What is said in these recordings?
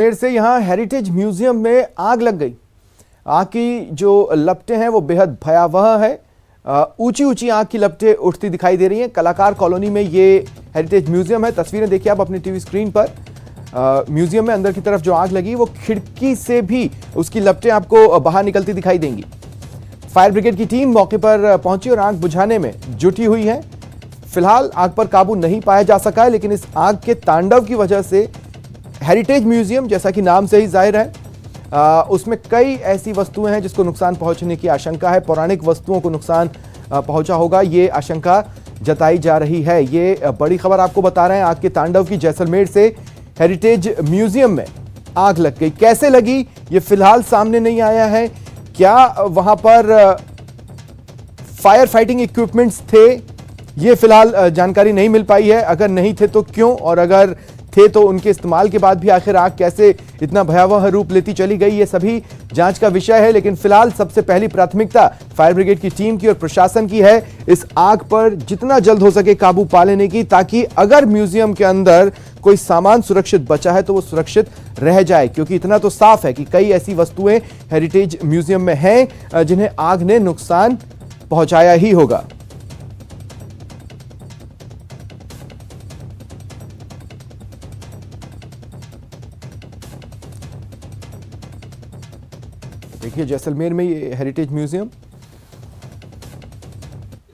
देर से यहाँ heritage museum में आग लग गई। आग की जो लपटें हैं वो बेहद भयावह है। ऊंची ऊंची आग की लपटें उठती दिखाई दे रही हैं। कलाकार कॉलोनी में ये हेरिटेज म्यूजियम है। तस्वीरें देखिए आप अपनी टीवी स्क्रीन पर। म्यूजियम में अंदर की तरफ जो आग लगी वो खिड़की से भी उसकी लपटें आपको बाहर निकलती दिखाई देंगी। फायर ब्रिगेड की टीम मौके पर पहुंची और आग बुझाने में जुटी हुई है। फिलहाल आग पर काबू नहीं पाया जा सका है, लेकिन इस आग के तांडव की वजह से हेरिटेज म्यूजियम, जैसा कि नाम से ही जाहिर है, उसमें कई ऐसी वस्तुएं हैं जिसको नुकसान पहुंचने की आशंका है। पौराणिक वस्तुओं को नुकसान पहुंचा होगा, ये आशंका जताई जा रही है। ये बड़ी खबर आपको बता रहे हैं आग के तांडव की। जैसलमेर से हेरिटेज म्यूजियम में आग लग गई। कैसे लगी ये फिलहाल सामने नहीं आया है। क्या वहां पर फायर फाइटिंग इक्विपमेंट्स थे, ये फिलहाल जानकारी नहीं मिल पाई है। अगर नहीं थे तो क्यों, और अगर थे तो उनके इस्तेमाल के बाद भी आखिर आग कैसे इतना भयावह रूप लेती चली गई, ये सभी जांच का विषय है। लेकिन फिलहाल सबसे पहली प्राथमिकता फायर ब्रिगेड की टीम की और प्रशासन की है इस आग पर जितना जल्द हो सके काबू पा लेने की, ताकि अगर म्यूजियम के अंदर कोई सामान सुरक्षित बचा है तो वो सुरक्षित रह जाए। क्योंकि इतना तो साफ है कि कई ऐसी वस्तुएं हेरिटेज म्यूजियम में हैं जिन्हें आग ने नुकसान पहुंचाया ही होगा। देखिए जैसलमेर में ये हेरिटेज म्यूजियम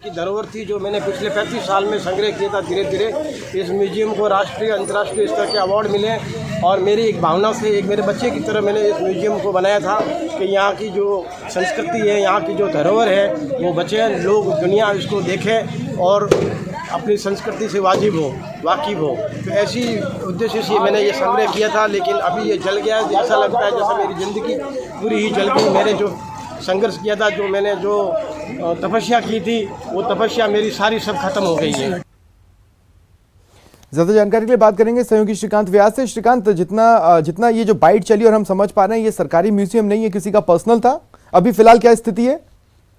की धरोहर थी जो मैंने पिछले 35 साल में संग्रह किया था। धीरे धीरे इस म्यूजियम को राष्ट्रीय अंतर्राष्ट्रीय स्तर के अवार्ड मिले और मेरी एक भावना से, एक मेरे बच्चे की तरह मैंने इस म्यूजियम को बनाया था कि यहाँ की जो संस्कृति है, यहाँ की जो धरोहर है वो बचे, लोग दुनिया इसको देखें और अपनी संस्कृति से वाकिफ हो। तो ऐसी उद्देश्य से मैंने ये संग्रह किया था, लेकिन अभी ये जल गया है। ऐसा लगता है जैसे मेरी ज़िंदगी पूरी ही जल गई। मैंने जो संघर्ष किया था, जो मैंने जो तपस्या की थी, वो तपस्या मेरी सारी सब खत्म हो गई है। ज्यादा जानकारी के लिए बात करेंगे सहयोगी श्रीकांत व्यास से। श्रीकांत, जितना ये जो बाइट चली और हम समझ पा रहे हैं, ये सरकारी म्यूजियम नहीं है, किसी का पर्सनल था। अभी फिलहाल क्या स्थिति है?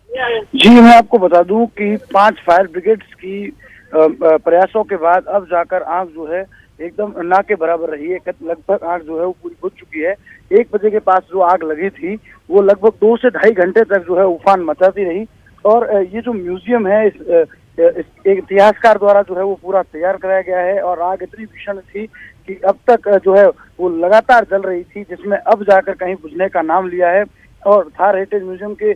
जी, मैं आपको बता दूं कि 5 फायर ब्रिगेड्स की प्रयासों के बाद अब जाकर आग जो है एकदम ना के बराबर रही है। लगभग आग जो है वो पूरी बुझ चुकी है। 1 बजे के पास जो आग लगी थी वो लगभग 2 से ढाई घंटे तक जो है उफान मचाती रही। और ये जो म्यूजियम है एक इतिहासकार द्वारा जो है वो पूरा तैयार कराया गया है। और आग इतनी भीषण थी कि अब तक जो है वो लगातार जल रही थी, जिसमें अब जाकर कहीं बुझने का नाम लिया है। और थार हेरिटेज म्यूजियम के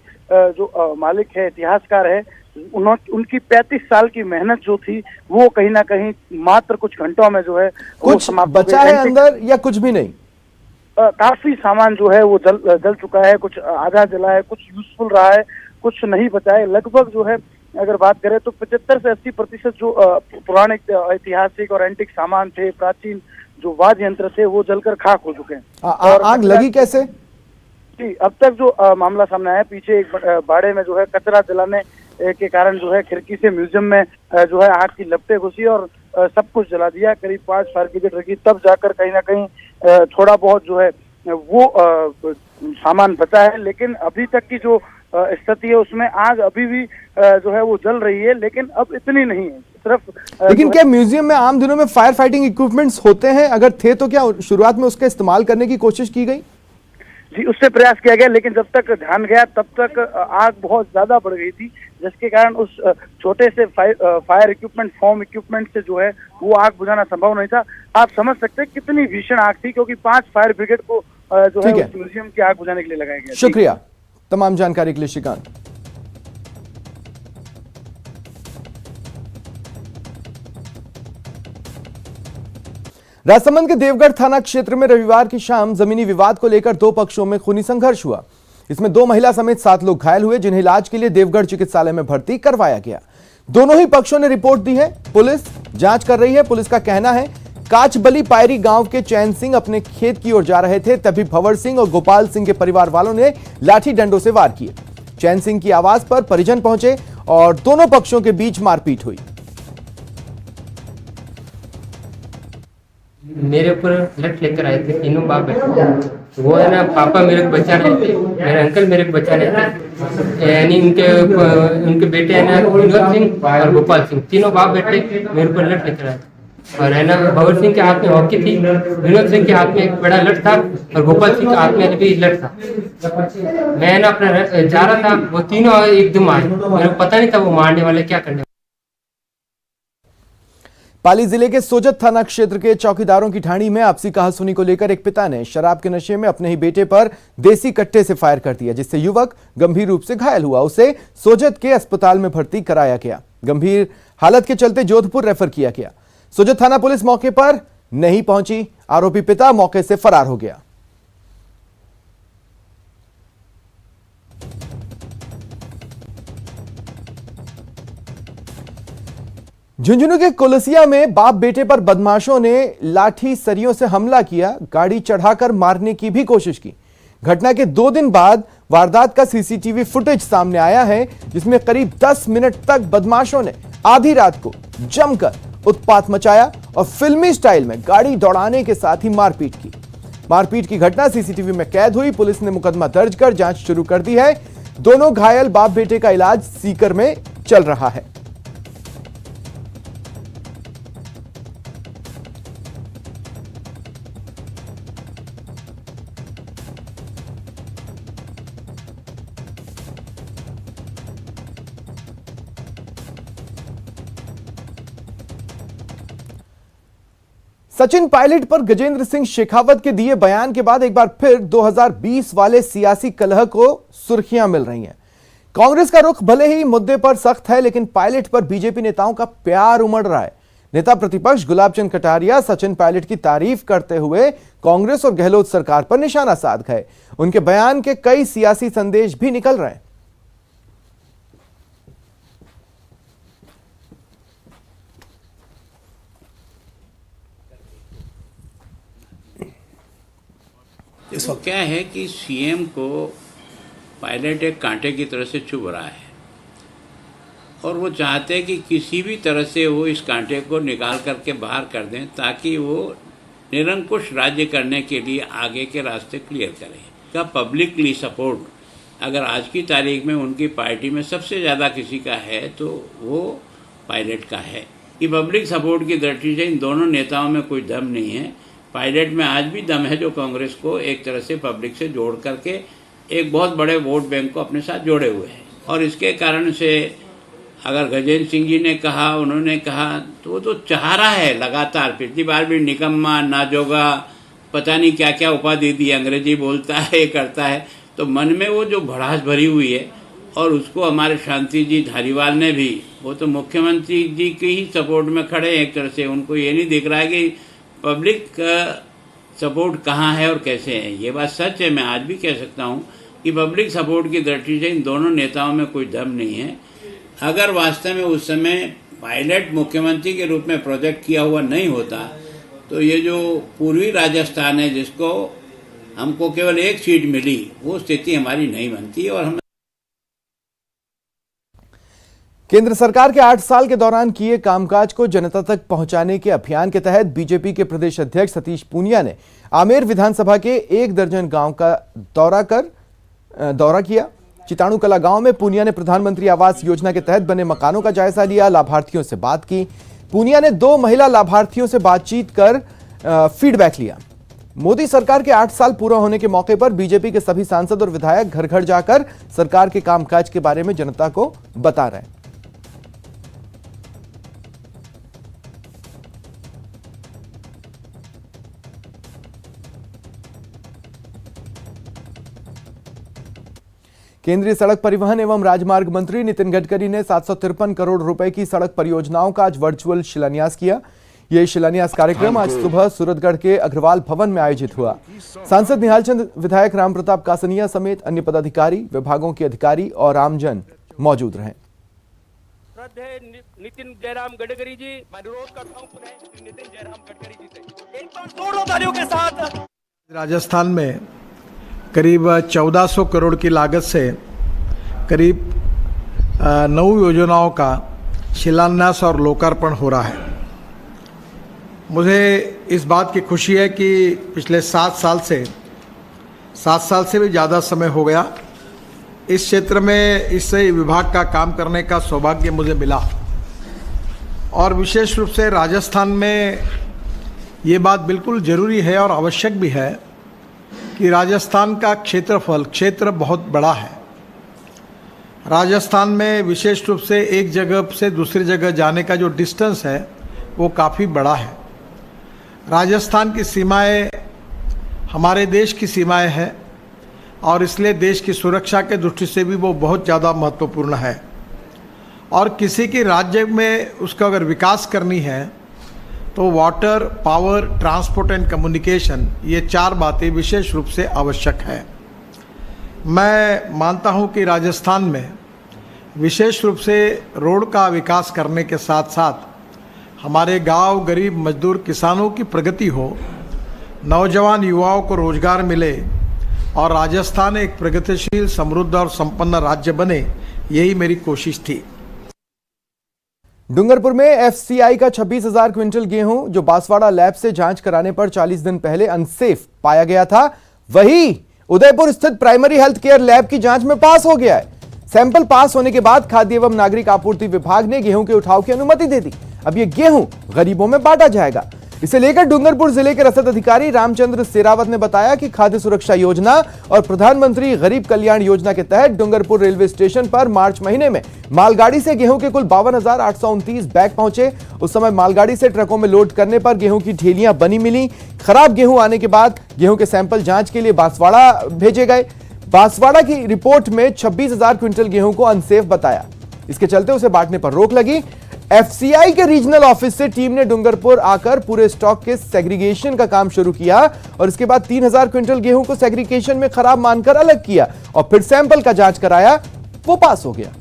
जो मालिक है, इतिहासकार है, उनकी 35 साल की मेहनत जो थी वो कहीं ना कहीं मात्र कुछ घंटों में जो है कुछ बचा है अंदर या कुछ भी नहीं? काफी सामान जो है वो जल चुका है। कुछ आधा जला है, कुछ यूजफुल रहा है, कुछ नहीं बचा है। लगभग जो है अगर बात करें तो 75 से 80% जो पुराने ऐतिहासिक और एंटिक सामान थे, प्राचीन जो वाद्य यंत्र थे, वो जलकर खाक हो चुके हैं। और आग लगी कैसे? जी, अब तक जो मामला सामने आया, पीछे एक बाड़े में जो है कचरा जलाने के कारण जो है खिड़की से म्यूजियम में जो है आग की लपटें घुसी और सब कुछ जला दिया। करीब 5 फायर ब्रिगेड लगी, तब जाकर कहीं ना कहीं थोड़ा बहुत जो है वो सामान बचा है। लेकिन अभी तक की जो स्थिति है उसमें आग अभी भी जो है वो जल रही है, लेकिन अब इतनी नहीं है सिर्फ। लेकिन क्या म्यूजियम में आम दिनों में फायर फाइटिंग इक्विपमेंट्स होते हैं? अगर थे तो क्या शुरुआत में उसका इस्तेमाल करने की कोशिश की गई? जी, उससे प्रयास किया गया, लेकिन जब तक ध्यान गया तब तक आग बहुत ज्यादा बढ़ गई थी, जिसके कारण उस छोटे से फायर इक्विपमेंट, फॉर्म इक्विपमेंट से जो है वो आग बुझाना संभव नहीं था। आप समझ सकते हैं कितनी भीषण आग थी, क्योंकि 5 फायर ब्रिगेड को जो है उस म्यूजियम की आग बुझाने के लिए लगाया गया। शुक्रिया तमाम जानकारी के लिए श्रीकांत। राजसमंद के देवगढ़ थाना क्षेत्र में रविवार की शाम जमीनी विवाद को लेकर 2 पक्षों में खूनी संघर्ष हुआ। इसमें 2 महिला समेत 7 लोग घायल हुए, जिन्हें इलाज के लिए देवगढ़ चिकित्सालय में भर्ती करवाया गया। दोनों ही पक्षों ने रिपोर्ट दी है, पुलिस जांच कर रही है। पुलिस का कहना है काचबली पायरी गांव के चैन सिंह अपने खेत की ओर जा रहे थे, तभी भंवर सिंह और गोपाल सिंह के परिवार वालों ने लाठी डंडों से वार किए। चैन सिंह की आवाज पर परिजन पहुंचे और दोनों पक्षों के बीच मारपीट हुई। मेरे ऊपर लठ लेकर आए थे, तीनों बाप बेटे। वो है ना, पापा मेरे को बचाने थे, मेरे अंकल मेरे को बचाने थे। यानी उनके बेटे है ना, विनोद सिंह और गोपाल सिंह, तीनों बाप बेटे मेरे ऊपर लठ लेकर आए थे। और है ना भगत सिंह के हाथ में हॉकी थी, विनोद सिंह के हाथ में एक बड़ा लठ था और गोपाल सिंह के हाथ में भी लठ था। मैं ना अपना जा रहा था, वो तीनों एकदम आए, मेरे को पता नहीं था वो मारने वाले क्या करने। पाली जिले के सोजत थाना क्षेत्र के चौकीदारों की ढाणी में आपसी कहासुनी को लेकर एक पिता ने शराब के नशे में अपने ही बेटे पर देसी कट्टे से फायर कर दिया, जिससे युवक गंभीर रूप से घायल हुआ। उसे सोजत के अस्पताल में भर्ती कराया गया। गंभीर हालत के चलते जोधपुर रेफर किया गया। सोजत थाना पुलिस मौके पर नहीं पहुंची। आरोपी पिता मौके से फरार हो गया। झुंझुनू के कोलसिया में बाप बेटे पर बदमाशों ने लाठी सरियों से हमला किया, गाड़ी चढ़ाकर मारने की भी कोशिश की। घटना के 2 दिन बाद वारदात का सीसीटीवी फुटेज सामने आया है, जिसमें करीब 10 मिनट तक बदमाशों ने आधी रात को जमकर उत्पात मचाया और फिल्मी स्टाइल में गाड़ी दौड़ाने के साथ ही मारपीट की। मारपीट की घटना सीसीटीवी में कैद हुई। पुलिस ने मुकदमा दर्ज कर जांच शुरू कर दी है। दोनों घायल बाप बेटे का इलाज सीकर में चल रहा है। सचिन पायलट पर गजेंद्र सिंह शेखावत के दिए बयान के बाद एक बार फिर 2020 वाले सियासी कलह को सुर्खियां मिल रही हैं। कांग्रेस का रुख भले ही मुद्दे पर सख्त है, लेकिन पायलट पर बीजेपी नेताओं का प्यार उमड़ रहा है। नेता प्रतिपक्ष गुलाब चंद कटारिया सचिन पायलट की तारीफ करते हुए कांग्रेस और गहलोत सरकार पर निशाना साध गए। उनके बयान के कई सियासी संदेश भी निकल रहे हैं। देखो क्या है कि सीएम को पायलट एक कांटे की तरह से चुभ रहा है और वो चाहते हैं कि किसी भी तरह से वो इस कांटे को निकाल करके बाहर कर दें, ताकि वो निरंकुश राज्य करने के लिए आगे के रास्ते क्लियर करें। का पब्लिकली सपोर्ट अगर आज की तारीख में उनकी पार्टी में सबसे ज़्यादा किसी का है तो वो पायलट का है। कि पब्लिक सपोर्ट की दृष्टि से इन दोनों नेताओं में कोई दम नहीं है। पायलट में आज भी दम है, जो कांग्रेस को एक तरह से पब्लिक से जोड़ करके एक बहुत बड़े वोट बैंक को अपने साथ जोड़े हुए हैं। और इसके कारण से अगर गजेंद्र सिंह जी ने कहा, उन्होंने कहा, तो वो तो चाह रहा है लगातार। पिछली बार भी निकम्मा, नाजोगा, पता नहीं क्या क्या उपाधि दी, अंग्रेजी बोलता है, ये करता है। तो मन में वो जो भड़ास भरी हुई है, और उसको हमारे शांति जी धारीवाल ने भी, वो तो मुख्यमंत्री जी की ही सपोर्ट में खड़े हैं एक तरह से। उनको ये नहीं दिख रहा है कि पब्लिक का सपोर्ट कहाँ है और कैसे है। ये बात सच है, मैं आज भी कह सकता हूँ कि पब्लिक सपोर्ट की दृष्टि से इन दोनों नेताओं में कोई दम नहीं है। अगर वास्तव में उस समय पायलट मुख्यमंत्री के रूप में प्रोजेक्ट किया हुआ नहीं होता, तो ये जो पूर्वी राजस्थान है, जिसको हमको केवल एक सीट मिली, वो स्थिति हमारी नहीं बनती। और हम केंद्र सरकार के 8 साल के दौरान किए कामकाज को जनता तक पहुंचाने के अभियान के तहत बीजेपी के प्रदेश अध्यक्ष सतीश पूनिया ने आमेर विधानसभा के 1 दर्जन गांव का दौरा किया। चिताणु कला गांव में पूनिया ने प्रधानमंत्री आवास योजना के तहत बने मकानों का जायजा लिया, लाभार्थियों से बात की। पूनिया ने 2 महिला लाभार्थियों से बातचीत कर फीडबैक लिया। मोदी सरकार के 8 साल पूरा होने के मौके पर बीजेपी के सभी सांसद और विधायक घर घर जाकर सरकार के कामकाज के बारे में जनता को बता रहे हैं। केंद्रीय सड़क परिवहन एवं राजमार्ग मंत्री नितिन गडकरी ने 753 करोड़ रुपए की सड़क परियोजनाओं का आज वर्चुअल शिलान्यास किया। यह शिलान्यास कार्यक्रम आज सुबह सूरतगढ़ के अग्रवाल भवन में आयोजित हुआ। सांसद निहाल चंद, विधायक राम प्रताप कासनिया समेत अन्य पदाधिकारी, विभागों के अधिकारी और आमजन मौजूद रहे। नितिन जयराम गडकरी जी, मैं अनुरोध करता हूं नितिन जयराम गडकरी जी से एक बार जोरदार तालियों के साथ। राजस्थान में करीब 1400 करोड़ की लागत से करीब 9 योजनाओं का शिलान्यास और लोकार्पण हो रहा है। मुझे इस बात की खुशी है कि पिछले 7 साल से भी ज़्यादा समय हो गया इस क्षेत्र में इस विभाग का काम करने का सौभाग्य मुझे मिला। और विशेष रूप से राजस्थान में ये बात बिल्कुल ज़रूरी है और आवश्यक भी है कि राजस्थान का क्षेत्र बहुत बड़ा है। राजस्थान में विशेष रूप से एक जगह से दूसरी जगह जाने का जो डिस्टेंस है वो काफ़ी बड़ा है। राजस्थान की सीमाएं हमारे देश की सीमाएं हैं और इसलिए देश की सुरक्षा के दृष्टि से भी वो बहुत ज़्यादा महत्वपूर्ण है। और किसी की राज्य में उसका अगर विकास करनी है तो water, power, transport and communication, ये 4 बातें विशेष रूप से आवश्यक है। मैं मानता हूं कि राजस्थान में विशेष रूप से रोड का विकास करने के साथ साथ हमारे गांव, गरीब मजदूर किसानों की प्रगति हो, नौजवान युवाओं को रोजगार मिले और राजस्थान एक प्रगतिशील, समृद्ध और संपन्न राज्य बने, यही मेरी कोशिश थी। डूंगरपुर में एफसीआई का 26,000 क्विंटल गेहूं जो बांसवाड़ा लैब से जांच कराने पर 40 दिन पहले अनसेफ पाया गया था, वही उदयपुर स्थित प्राइमरी हेल्थ केयर लैब की जांच में पास हो गया है। सैंपल पास होने के बाद खाद्य एवं नागरिक आपूर्ति विभाग ने गेहूं के उठाव की अनुमति दे दी। अब यह गेहूं गरीबों में बांटा जाएगा। इसे लेकर डूंगरपुर जिले के रसद अधिकारी रामचंद्र सेरावत ने बताया कि खाद्य सुरक्षा योजना और प्रधानमंत्री गरीब कल्याण योजना के तहत डूंगरपुर रेलवे स्टेशन पर मार्च महीने में मालगाड़ी से गेहूं के कुल 52,829 बैग पहुंचे। उस समय मालगाड़ी से ट्रकों में लोड करने पर गेहूं की ढेलियां बनी मिली। खराब गेहूं आने के बाद गेहूं के सैंपल जांच के लिए बांसवाड़ा भेजे गए। बांसवाड़ा की रिपोर्ट में 26,000 क्विंटल गेहूं को अनसेफ बताया। इसके चलते उसे बांटने पर रोक लगी। एफसीआई के रीजनल ऑफिस से टीम ने डूंगरपुर आकर पूरे स्टॉक के सेग्रीगेशन का काम शुरू किया और इसके बाद 3,000 क्विंटल गेहूं को सेग्रीगेशन में खराब मानकर अलग किया और फिर सैंपल का जांच कराया, वो पास हो गया।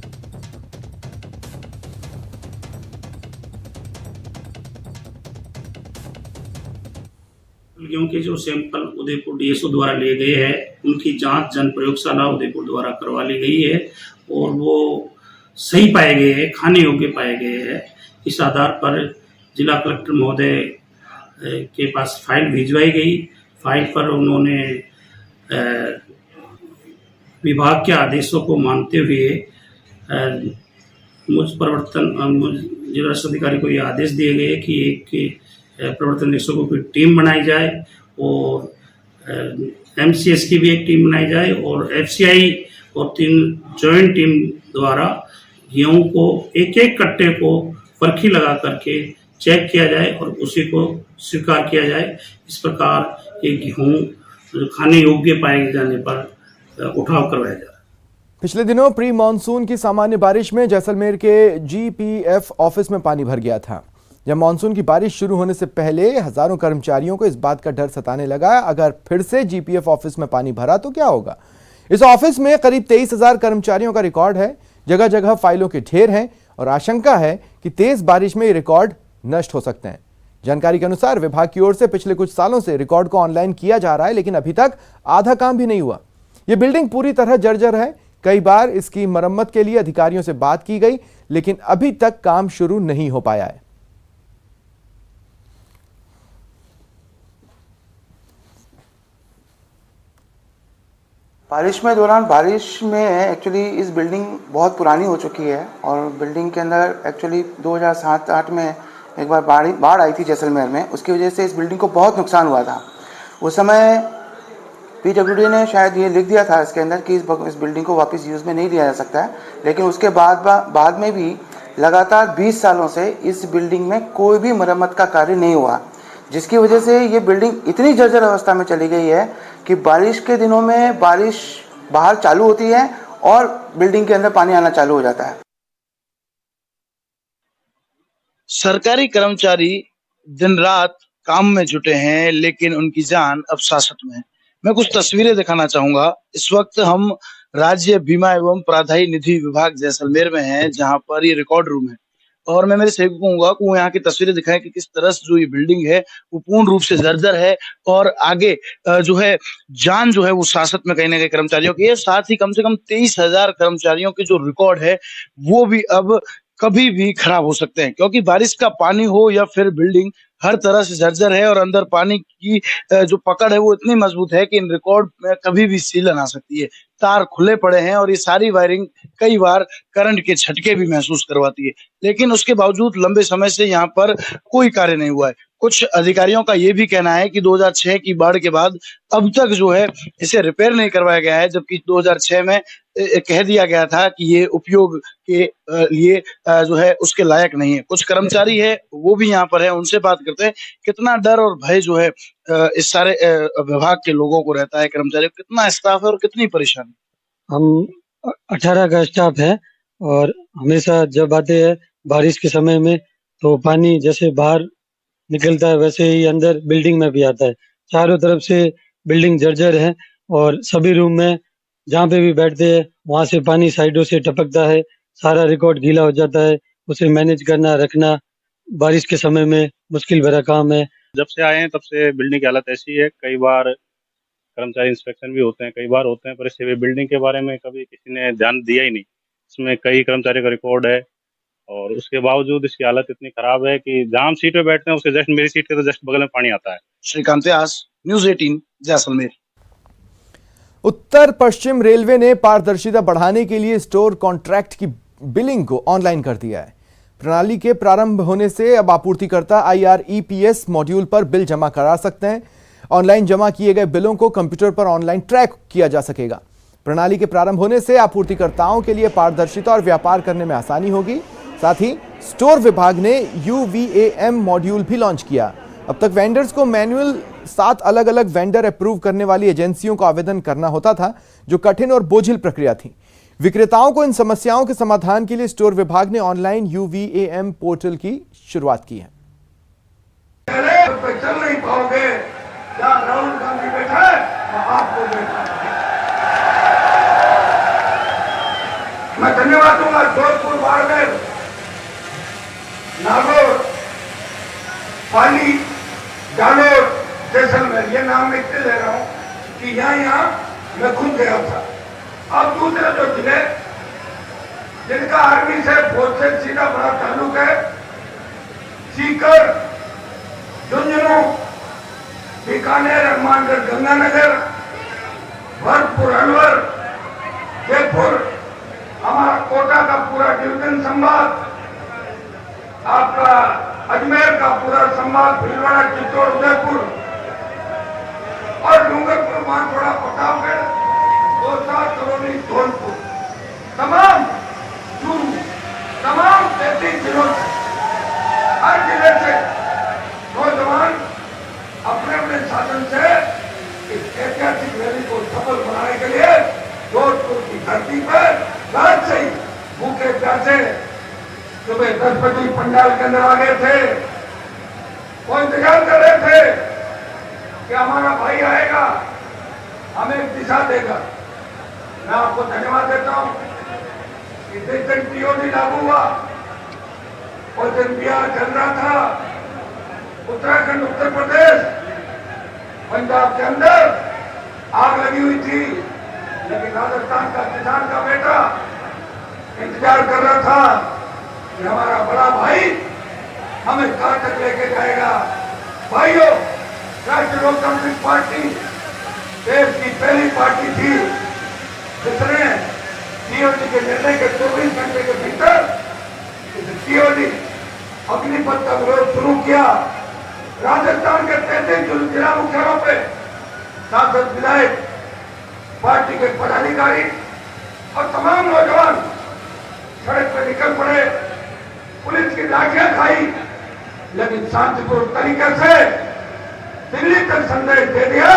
गेहूं के जो सैंपल उदयपुर डीएसओ द्वारा लिए गए हैं, उनकी जांच जन प्रयोगशाला उदयपुर द्वारा करवा ली गई है और वो सही पाए गए हैं, खाने योग्य पाए गए हैं। इस आधार पर जिला कलेक्टर महोदय के पास फाइल भिजवाई गई। फाइल पर उन्होंने विभाग के आदेशों को मानते हुए जिला अधिकारी को ये आदेश दिए गए कि एक प्रवर्तन निरीक्षकों की टीम बनाई जाए और एमसीएस की भी एक टीम बनाई जाए और एफसीआई और 3 जॉइंट टीम द्वारा गेहूं को एक एक कट्टे को परखी लगा करके चेक किया जाए और उसी को स्वीकार किया जाए। इस प्रकार ये गेहूं खाने योग्य पाए जाने पर उठाव करवाया जा रहा है। पिछले दिनों प्री मानसून की सामान्य बारिश में जैसलमेर के जीपीएफ ऑफिस में पानी भर गया था। जब मानसून की बारिश शुरू होने से पहले हजारों कर्मचारियों को इस बात का डर सताने लगा, अगर फिर से जीपीएफ ऑफिस में पानी भरा तो क्या होगा। इस ऑफिस में करीब 23,000 कर्मचारियों का रिकॉर्ड है। जगह जगह फाइलों के ढेर हैं और आशंका है कि तेज बारिश में ये रिकॉर्ड नष्ट हो सकते हैं। जानकारी के अनुसार विभाग की ओर से पिछले कुछ सालों से रिकॉर्ड को ऑनलाइन किया जा रहा है, लेकिन अभी तक आधा काम भी नहीं हुआ। यह बिल्डिंग पूरी तरह जर्जर है। कई बार इसकी मरम्मत के लिए अधिकारियों से बात की गई, लेकिन अभी तक काम शुरू नहीं हो पाया है। बारिश में एक्चुअली इस बिल्डिंग बहुत पुरानी हो चुकी है और बिल्डिंग के अंदर एक्चुअली 2007-8 में एक बार बाढ़ आई थी जैसलमेर में। उसकी वजह से इस बिल्डिंग को बहुत नुकसान हुआ था। उस समय पीडब्ल्यूडी ने शायद ये लिख दिया था इसके अंदर कि इस बिल्डिंग को वापस यूज़ में नहीं लिया जा सकता है, लेकिन उसके बाद में भी लगातार 20 सालों से इस बिल्डिंग में कोई भी मरम्मत का कार्य नहीं हुआ, जिसकी वजह से ये बिल्डिंग इतनी जर्जर अवस्था में चली गई है कि बारिश के दिनों में बारिश बाहर चालू होती है और बिल्डिंग के अंदर पानी आना चालू हो जाता है। सरकारी कर्मचारी दिन रात काम में जुटे हैं, लेकिन उनकी जान अब सासत में है। मैं कुछ तस्वीरें दिखाना चाहूंगा। इस वक्त हम राज्य बीमा एवं प्राधायी निधि विभाग जैसलमेर में हैं, जहां पर ये रिकॉर्ड रूम है और मैं मेरे सहयोगी को कहूंगा कि वो यहाँ की तस्वीरें दिखाएं कि किस तरह से जो ये बिल्डिंग है वो पूर्ण रूप से जर्जर है और आगे जो है जान जो है वो सासत में कहीं ना कहीं कर्मचारियों की है। साथ ही कम से कम 23,000 कर्मचारियों के जो रिकॉर्ड है वो भी अब कभी भी खराब हो सकते हैं, क्योंकि बारिश का पानी हो या फिर बिल्डिंग, हर तरह से जर्जर है और अंदर पानी की जो पकड़ है वो इतनी मजबूत है कि इन रिकॉर्ड में कभी भी सीलन आ सकती है। तार खुले पड़े हैं और ये सारी वायरिंग कई बार करंट के झटके भी महसूस करवाती है, लेकिन उसके बावजूद लंबे समय से यहाँ पर कोई कार्य नहीं हुआ है। कुछ अधिकारियों का ये भी कहना है कि 2006 की बाढ़ के बाद अब तक जो है इसे रिपेयर नहीं करवाया गया है, जबकि 2006 में कह दिया गया था कि ये उपयोग के लिए जो है उसके लायक नहीं है। कुछ कर्मचारी है वो भी यहाँ पर है, उनसे बात करते हैं कितना डर और भय जो है इस सारे विभाग के लोगों को रहता है, कर्मचारी कितना स्टाफ है और कितनी परेशानी। हम 18 का स्टाफ है और हमेशा जब आते हैं बारिश के समय में तो पानी जैसे बाहर निकलता है वैसे ही अंदर बिल्डिंग में भी आता है। चारों तरफ से बिल्डिंग जर्जर है और सभी रूम में जहाँ पे भी बैठते हैं वहां से पानी साइडों से टपकता है, सारा रिकॉर्ड गीला हो जाता है। उसे मैनेज करना रखना बारिश के समय में मुश्किल भरा काम है। जब से आए हैं तब से बिल्डिंग की हालत ऐसी है, कई बार कर्मचारी इंस्पेक्शन भी होते हैं, कई बार होते हैं, पर इस बिल्डिंग के बारे में कभी किसी ने ध्यान दिया ही नहीं। इसमें कई कर्मचारी का रिकॉर्ड है और उसके बावजूद इसकी हालत इतनी खराब है कि जहाँ हम सीट पे बैठते हैं उसके जस्ट मेरी सीट के तो जस्ट बगल में पानी आता है। श्रीकांत व्यास, न्यूज़ 18, जैसलमेर। उत्तर पश्चिम रेलवे ने पारदर्शिता बढ़ाने के लिए स्टोर कॉन्ट्रैक्ट की बिलिंग को ऑनलाइन कर दिया है। प्रणाली के प्रारंभ होने से अब आपूर्तिकर्ता IREPS मॉड्यूल पर बिल जमा करा सकते हैं। ऑनलाइन जमा किए गए बिलों को कंप्यूटर पर ऑनलाइन ट्रैक किया जा सकेगा। प्रणाली के प्रारंभ होने से आपूर्तिकर्ताओं के लिए पारदर्शिता और व्यापार करने में आसानी होगी। साथ ही स्टोर विभाग ने UVAM मॉड्यूल भी लॉन्च किया। अब तक वेंडर्स को मैनुअल 7 अलग अलग वेंडर अप्रूव करने वाली एजेंसियों को आवेदन करना होता था, जो कठिन और बोझिल प्रक्रिया थी। विक्रेताओं को इन समस्याओं के समाधान के लिए स्टोर विभाग ने ऑनलाइन UVAM पोर्टल की शुरुआत की है। चल नहीं पाओगे, राहुल गांधी बैठा है, आपको बैठा है। मैं धन्यवाद दूंगा जोधपुर, बाड़मेर, नागौर, पाली, जालोर, जैसलमेर, ये नाम मैं इसलिए ले रहा हूँ कि यहाँ मैं खुद गया था। अब दूसरे जो जिले जिनका आर्मी से फौज से सीधा बड़ा ताल्लुक है, सीकर, झुंझुनू, बीकानेर, हनुमानगढ़, गंगानगर, भरतपुर, अलवर, जयपुर, हमारा कोटा का पूरा डिवीजन संभाग, आपका अजमेर का पूरा संभाग, भीलवाड़ा, चित्तौड़, उदयपुर और डूंगरपुर, मानपुरा, प्रतापगढ़, दौसा, करोली, धौलपुर, तमाम चूरू, तमाम 33 जिलों से, हर जिले से नौजवान अपने अपने साधन से इस ऐतिहासिक रैली को सफल बनाने के लिए जोधपुर की धरती पर रात से ही भूखे प्यासे सुबह 10 बजे पंडाल के अंदर आ गए थे। वो इंतजार कर रहे थे कि हमारा भाई आएगा, हमें एक दिशा देगा। मैं आपको धन्यवाद देता हूँ कि जिस दिन TOD लागू हुआ और दिन बिहार चल रहा था, उत्तराखंड, उत्तर प्रदेश, पंजाब के अंदर आग लगी हुई थी, लेकिन राजस्थान का किसान का बेटा इंतजार कर रहा था कि हमारा बड़ा भाई हमें कहां तक लेके जाएगा। भाइयों, राष्ट्रीय लोकतांत्रिक पार्टी देश की पहली पार्टी थी जिसने TOD के निर्णय के 24 घंटे के भीतर TOD अग्निपथ का विरोध शुरू किया। राजस्थान के 33 जिला मुख्यालयों पे सांसद, विधायक, पार्टी के पदाधिकारी और तमाम नौजवान सड़क पर निकल पड़े। पुलिस की लाठियां खाई, लेकिन शांतिपूर्ण तरीके से दिल्ली तक संदेश दे दिया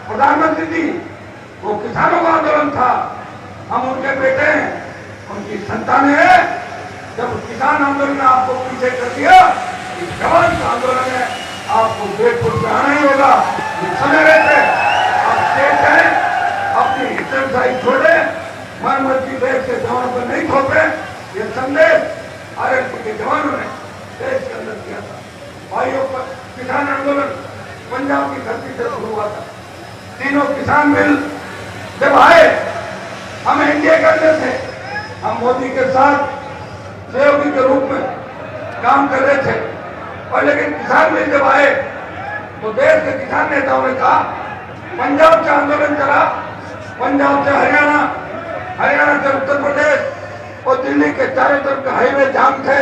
प्रधानमंत्री जी, वो किसानों का आंदोलन था, हम उनके बेटे हैं, उनकी संतानें हैं। जब किसान आंदोलन ने आपको पीछे कर दिया, इस जवान का आंदोलन है, आपको बेटपुर पे आना ही होगा। समय रहते आप स्टेट जाए, अपनी हिस्सेदारी छोड़े, मरमती देश के जवानों पर नहीं थोपे। ये संदेश RLP के जवानों ने देश के अंदर किया था। भाइयों, किसान आंदोलन पंजाब की धरती से शुरू हुआ था। तीनों किसान बिल जब आए, हम एनडीए करते थे, हम मोदी के साथ सहयोगी के रूप में काम कर रहे थे। और लेकिन किसान बिल जब आए तो देश के किसान नेताओं ने कहा, पंजाब से आंदोलन करा, पंजाब से हरियाणा, हरियाणा से उत्तर प्रदेश और दिल्ली के चारों तरफ के हाईवे जाम थे।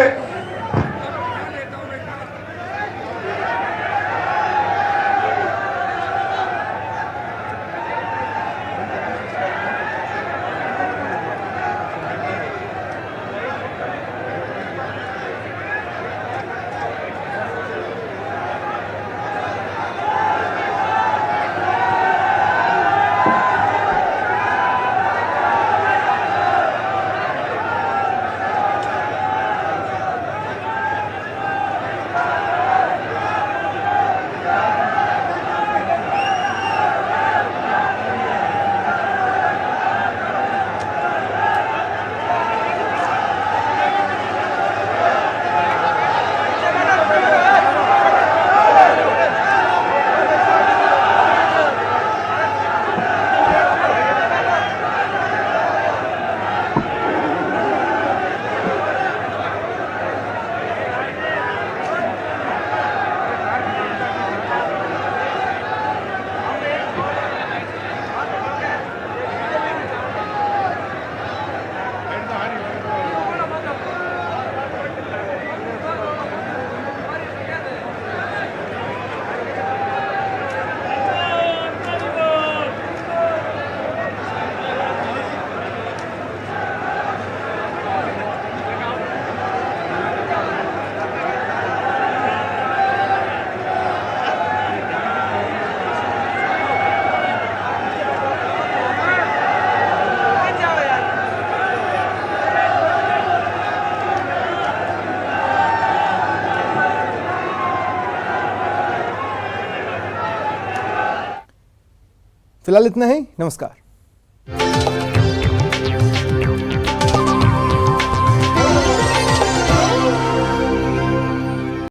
फिलहाल इतना ही। नमस्कार।